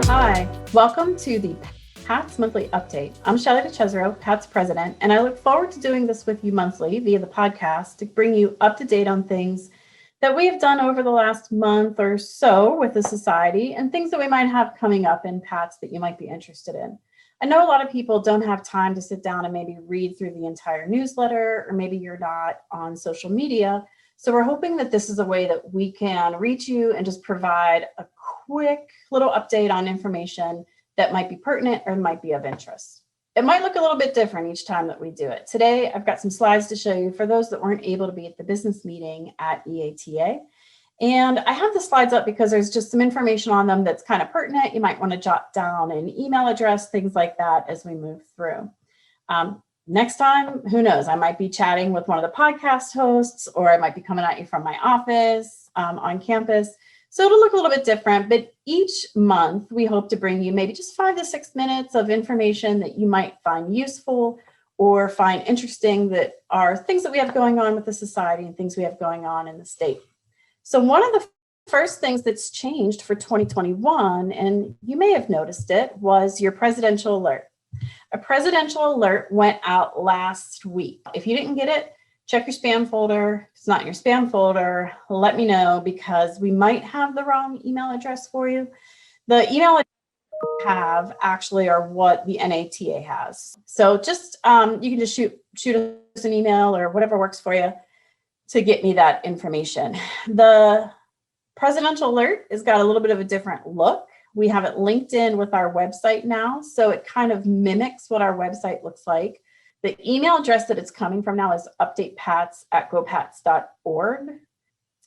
Hi, welcome to the PATS Monthly Update. I'm Shelly DiCesaro, PATS President, and I look forward to doing this with you monthly via the podcast to bring you up to date on things that we have done over the last month or so with the Society and things that we might have coming up in PATS that you might be interested in. I know a lot of people don't have time to sit down and maybe read through the entire newsletter, or maybe you're not on social media. So we're hoping that this is a way that we can reach you and just provide a quick little update on information that might be pertinent or might be of interest. It might look a little bit different each time that we do it. Today, I've got some slides to show you for those that weren't able to be at the business meeting at EATA. And I have the slides up because there's just some information on them that's kind of pertinent. You might want to jot down an email address, things like that as we move through. Next time, who knows, I might be chatting with one of the podcast hosts, or I might be coming at you from my office on campus. So it'll look a little bit different, but each month we hope to bring you maybe just 5 to 6 minutes of information that you might find useful or find interesting, that are things that we have going on with the Society and things we have going on in the state. So one of the first things that's changed for 2021, and you may have noticed it, was your presidential alert. A presidential alert went out last week. If you didn't get it, check your spam folder. If it's not in your spam folder, let me know, because we might have the wrong email address for you. The email address we have actually are what the NATA has. So just you can just shoot us an email or whatever works for you to get me that information. The presidential alert has got a little bit of a different look. We have it linked in with our website now, so it kind of mimics what our website looks like. The email address that it's coming from now is updatepats@gopats.org.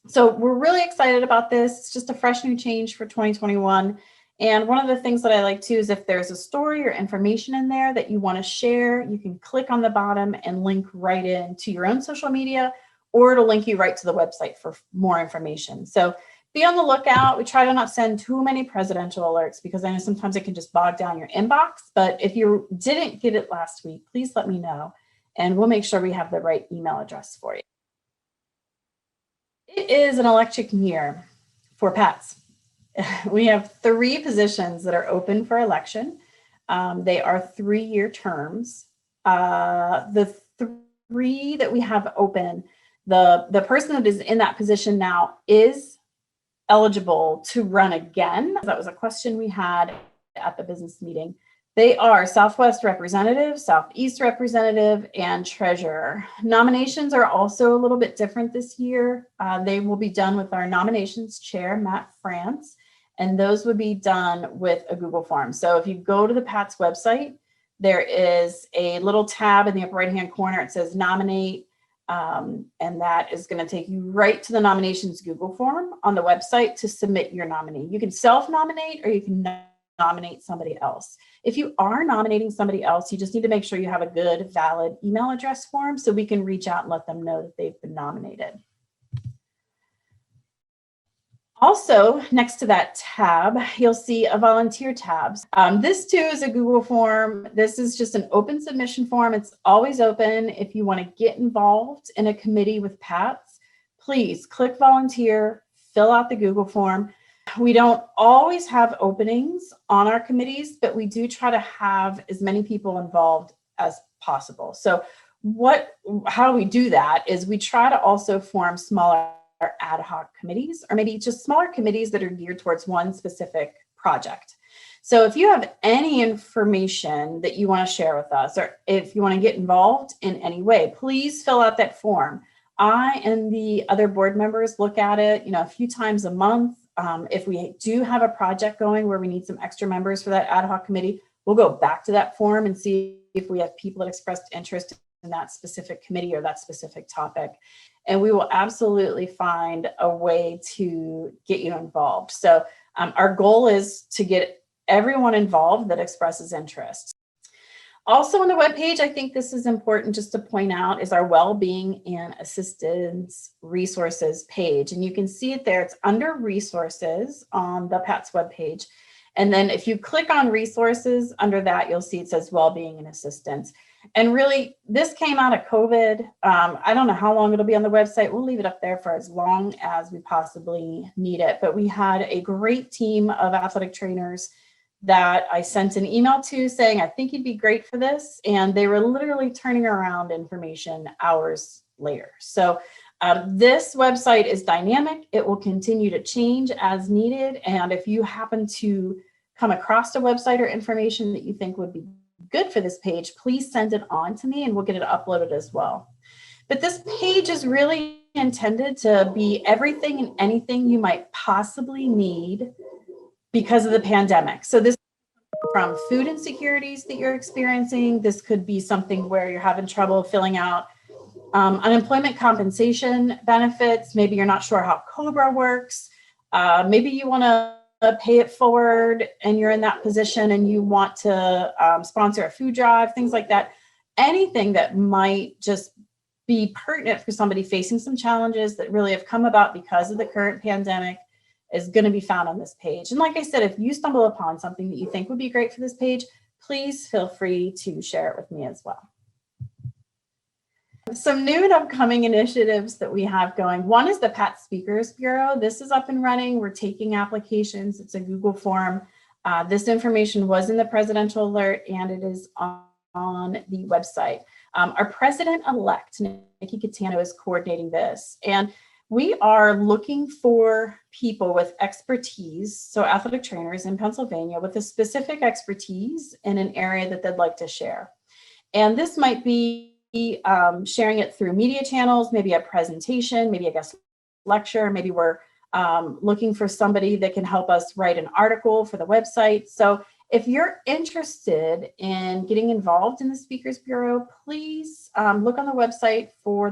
So we're really excited about this. It's just a fresh new change for 2021. And one of the things that I like too is if there's a story or information in there that you want to share, you can click on the bottom and link right into your own social media, or it'll link you right to the website for more information. So be on the lookout. We try to not send too many presidential alerts because I know sometimes it can just bog down your inbox. But if you didn't get it last week, please let me know, and we'll make sure we have the right email address for you. It is an election year for PATS. We have 3 positions that are open for election. They are 3-year terms. The 3 that we have open, the person that is in that position now is eligible to run again. That was a question we had at the business meeting. They are Southwest Representative, Southeast Representative, and Treasurer. Nominations are also a little bit different this year. They will be done with our nominations chair, Matt France, and those would be done with a Google form. So if you go to the PATS website, there is a little tab in the upper right-hand corner. It says nominate. And that is going to take you right to the nominations Google form on the website to submit your nominee. You can self-nominate or you can nominate somebody else. If you are nominating somebody else, you just need to make sure you have a good, valid email address for them so we can reach out and let them know that they've been nominated. Also, next to that tab, you'll see a volunteer tab. This too is a Google form. This is just an open submission form. It's always open. If you want to get involved in a committee with PATS, please click volunteer, fill out the Google form. We don't always have openings on our committees, but we do try to have as many people involved as possible. So how we do that is we try to also form smaller ad hoc committees, or maybe just smaller committees that are geared towards one specific project. So if you have any information that you want to share with us, or if you want to get involved in any way, please fill out that form. I and the other board members look at it, a few times a month. If we do have a project going where we need some extra members for that ad hoc committee, we'll go back to that form and see if we have people that expressed interest in that specific committee or that specific topic. And we will absolutely find a way to get you involved. So our goal is to get everyone involved that expresses interest. Also on the webpage, I think this is important just to point out, is our Wellbeing and Assistance resources page. And you can see it there. It's under resources on the PATS webpage. And then if you click on resources under that, you'll see it says Wellbeing and Assistance. And really, this came out of COVID. I don't know how long it'll be on the website. We'll leave it up there for as long as we possibly need it. But we had a great team of athletic trainers that I sent an email to saying, I think you'd be great for this. And they were literally turning around information hours later. So this website is dynamic. It will continue to change as needed. And if you happen to come across a website or information that you think would be good for this page, please send it on to me and we'll get it uploaded as well. But this page is really intended to be everything and anything you might possibly need because of the pandemic. So this from food insecurities that you're experiencing. This could be something where you're having trouble filling out unemployment compensation benefits. Maybe you're not sure how COBRA works. Maybe you want to pay it forward and you're in that position and you want to sponsor a food drive, things like that. Anything that might just be pertinent for somebody facing some challenges that really have come about because of the current pandemic is going to be found on this page. And like I said, if you stumble upon something that you think would be great for this page, please feel free to share it with me as well. Some new and upcoming initiatives that we have going. One is the PATS Speakers Bureau. This is up and running. We're taking applications. It's a Google form. This information was in the presidential alert and it is on the website. Our president-elect, Nikki Catano, is coordinating this. And we are looking for people with expertise, so athletic trainers in Pennsylvania with a specific expertise in an area that they'd like to share. And this might be sharing it through media channels, maybe a presentation, maybe a guest lecture, maybe we're looking for somebody that can help us write an article for the website. So if you're interested in getting involved in the Speakers Bureau, please look on the website for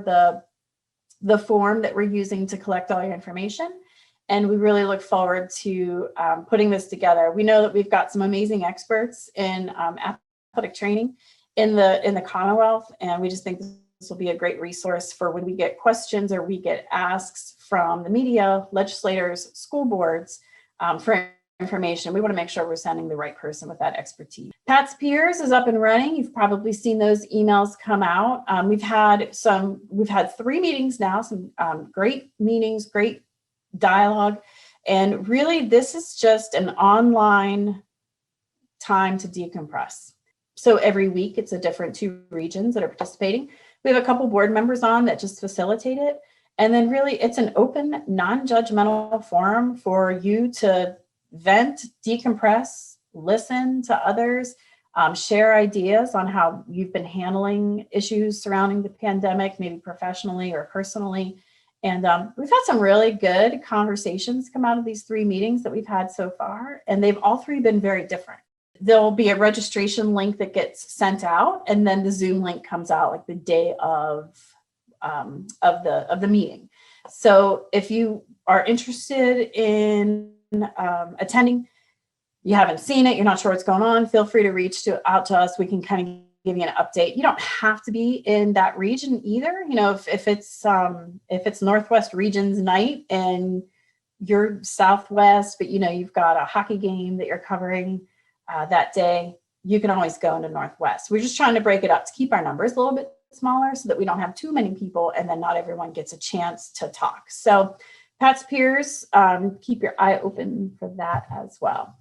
the form that we're using to collect all your information. And we really look forward to putting this together. We know that we've got some amazing experts in athletic training in the Commonwealth, and we just think this will be a great resource for when we get questions or we get asks from the media, legislators, school boards for information. We want to make sure we're sending the right person with that expertise. PATS Peers is up and running. You've probably seen those emails come out. We've had 3 meetings now, some great meetings, great dialogue. And really, this is just an online time to decompress. So every week, it's a different 2 regions that are participating. We have a couple board members on that just facilitate it. And then really, it's an open, non-judgmental forum for you to vent, decompress, listen to others, share ideas on how you've been handling issues surrounding the pandemic, maybe professionally or personally. And we've had some really good conversations come out of these 3 meetings that we've had so far, and they've all 3 been very different. There'll be a registration link that gets sent out, and then the Zoom link comes out like the day of the meeting. So if you are interested in attending, you haven't seen it, you're not sure what's going on, feel free to reach out to us. We can kind of give you an update. You don't have to be in that region either. You know, if it's Northwest Region's night and you're Southwest, but you know you've got a hockey game that you're covering that day, you can always go into Northwest. We're just trying to break it up to keep our numbers a little bit smaller so that we don't have too many people and then not everyone gets a chance to talk. So PATS Peers, keep your eye open for that as well.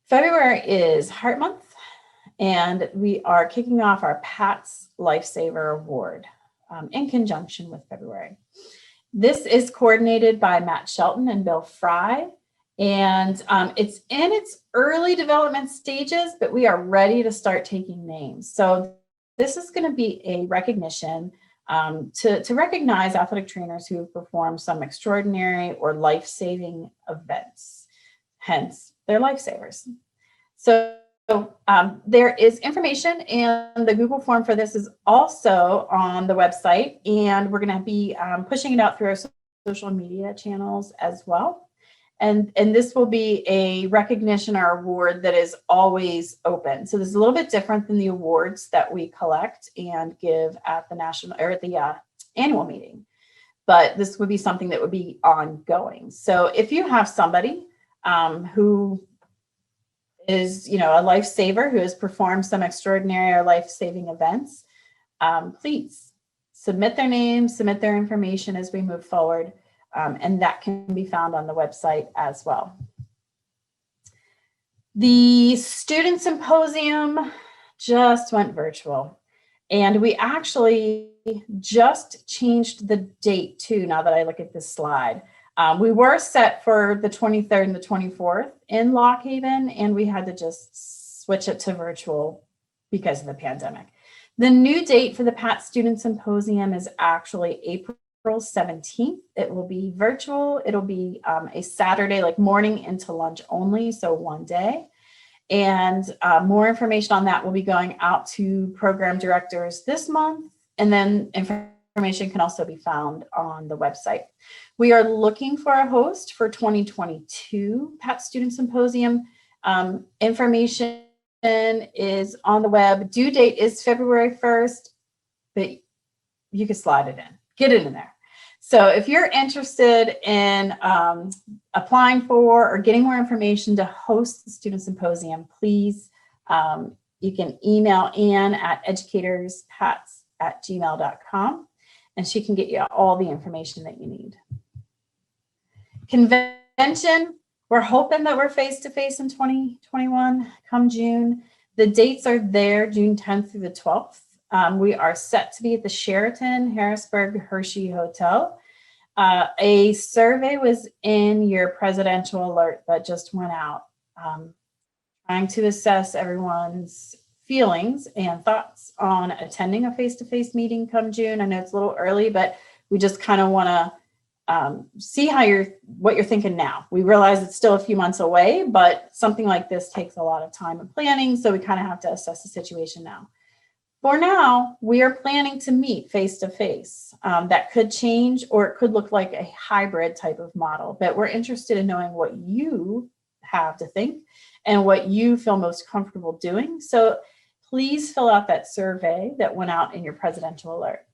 February is Heart Month, and we are kicking off our PATS Lifesaver Award in conjunction with February. This is coordinated by Matt Shelton and Bill Fry, and it's in its early development stages, but we are ready to start taking names. So this is going to be a recognition to recognize athletic trainers who have performed some extraordinary or life-saving events. Hence, they're lifesavers. So there is information, and the Google form for this is also on the website, and we're going to be pushing it out through our social media channels as well. And this will be a recognition or award that is always open. So this is a little bit different than the awards that we collect and give at the national or at the annual meeting. But this would be something that would be ongoing. So if you have somebody who is, a lifesaver who has performed some extraordinary or life-saving events, please submit their name, submit their information as we move forward. And that can be found on the website as well. The Student Symposium just went virtual. And we actually just changed the date too, now that I look at this slide. We were set for the 23rd and the 24th in Lock Haven, and we had to just switch it to virtual because of the pandemic. The new date for the PATS Student Symposium is actually April 17th. It will be virtual. It'll be a Saturday, like morning into lunch only, so one day. And more information on that will be going out to program directors this month. And then information can also be found on the website. We are looking for a host for 2022 PATS Student Symposium. Information is on the web. Due date is February 1st, but you can slide it in, get it in there. So if you're interested in applying for or getting more information to host the Student Symposium, please, you can email Ann at educatorspats@gmail.com, and she can get you all the information that you need. Convention, we're hoping that we're face-to-face in 2021 come June. The dates are there, June 10th through the 12th. We are set to be at the Sheraton Harrisburg Hershey Hotel. A survey was in your presidential alert that just went out, trying to assess everyone's feelings and thoughts on attending a face-to-face meeting come June. I know it's a little early, but we just kind of want to see what you're thinking now. We realize it's still a few months away, but something like this takes a lot of time and planning, so we kind of have to assess the situation now. For now, we are planning to meet face-to-face. That could change, or it could look like a hybrid type of model, but we're interested in knowing what you have to think and what you feel most comfortable doing. So please fill out that survey that went out in your presidential alert.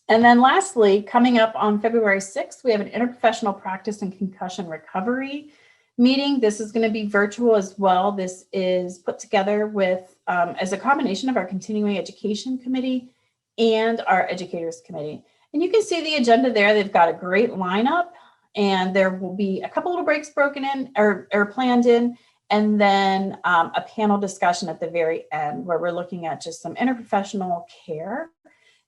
And then lastly, coming up on February 6th, we have an interprofessional practice and concussion recovery meeting. This is going to be virtual as well. This is put together with as a combination of our continuing education committee and our educators committee. And you can see the agenda there. They've got a great lineup, and there will be a couple little breaks broken in or planned in, and then a panel discussion at the very end where we're looking at just some interprofessional care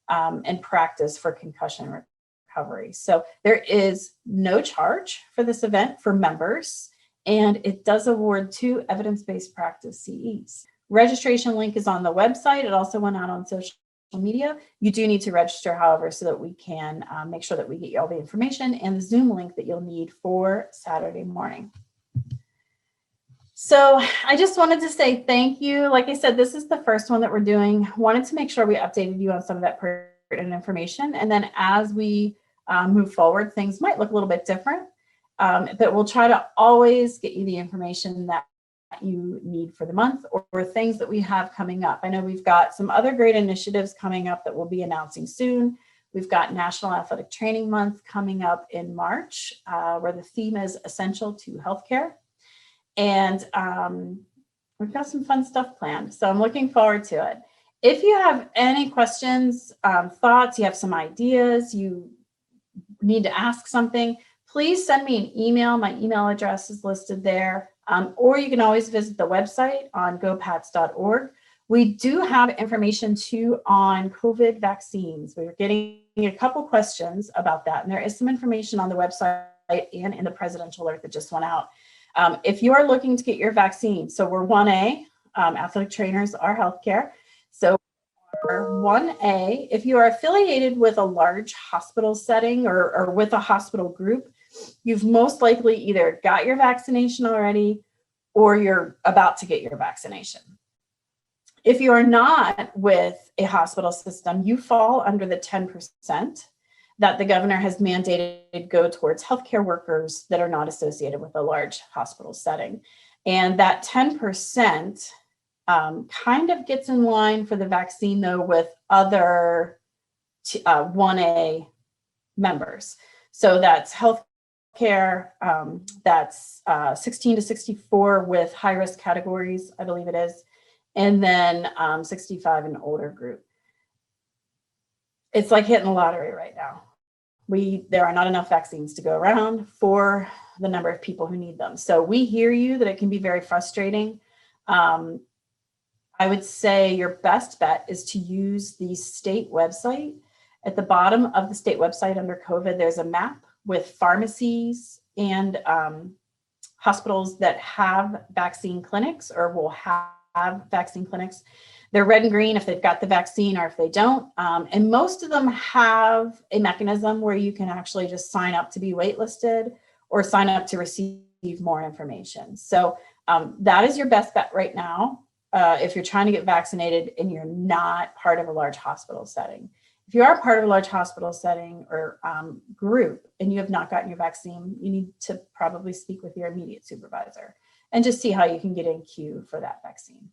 and practice for concussion recovery. So there is no charge for this event for members, and it does award 2 evidence-based practice CEs. Registration link is on the website. It also went out on social media. You do need to register, however, so that we can make sure that we get you all the information and the Zoom link that you'll need for Saturday morning. So I just wanted to say thank you. Like I said, this is the first one that we're doing. Wanted to make sure we updated you on some of that pertinent information. And then as we move forward, things might look a little bit different, but we'll try to always get you the information that you need for the month or things that we have coming up. I know we've got some other great initiatives coming up that we'll be announcing soon. We've got National Athletic Training Month coming up in March, where the theme is Essential to Healthcare. And we've got some fun stuff planned. So I'm looking forward to it. If you have any questions, thoughts, you have some ideas, you need to ask something, please send me an email. My email address is listed there. Or you can always visit the website on gopats.org. We do have information too on COVID vaccines. We were getting a couple questions about that, and there is some information on the website and in the presidential alert that just went out. If you are looking to get your vaccine, so we're 1A, athletic trainers are healthcare. So we're 1A, if you are affiliated with a large hospital setting or with a hospital group, you've most likely either got your vaccination already or you're about to get your vaccination. If you are not with a hospital system, you fall under the 10% that the governor has mandated go towards healthcare workers that are not associated with a large hospital setting. And that 10% kind of gets in line for the vaccine, though, with other 1A members. So that's healthcare care, that's 16 to 64 with high risk categories, I believe it is, and then 65 and older group. It's like hitting the lottery right now. There are not enough vaccines to go around for the number of people who need them. So we hear you that it can be very frustrating. I would say your best bet is to use the state website. At the bottom of the state website under COVID, there's a map with pharmacies and hospitals that have vaccine clinics or will have vaccine clinics. They're red and green if they've got the vaccine or if they don't. And most of them have a mechanism where you can actually just sign up to be waitlisted or sign up to receive more information. So that is your best bet right now if you're trying to get vaccinated and you're not part of a large hospital setting. If you are part of a large hospital setting or group and you have not gotten your vaccine, you need to probably speak with your immediate supervisor and just see how you can get in queue for that vaccine.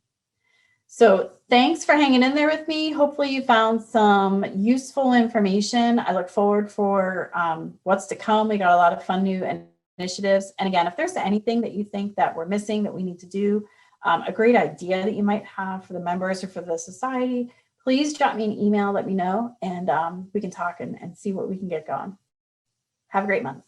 So thanks for hanging in there with me. Hopefully you found some useful information. I look forward for what's to come. We got a lot of fun new initiatives. And again, if there's anything that you think that we're missing that we need to do, a great idea that you might have for the members or for the society, please drop me an email, let me know, and we can talk and see what we can get going. Have a great month.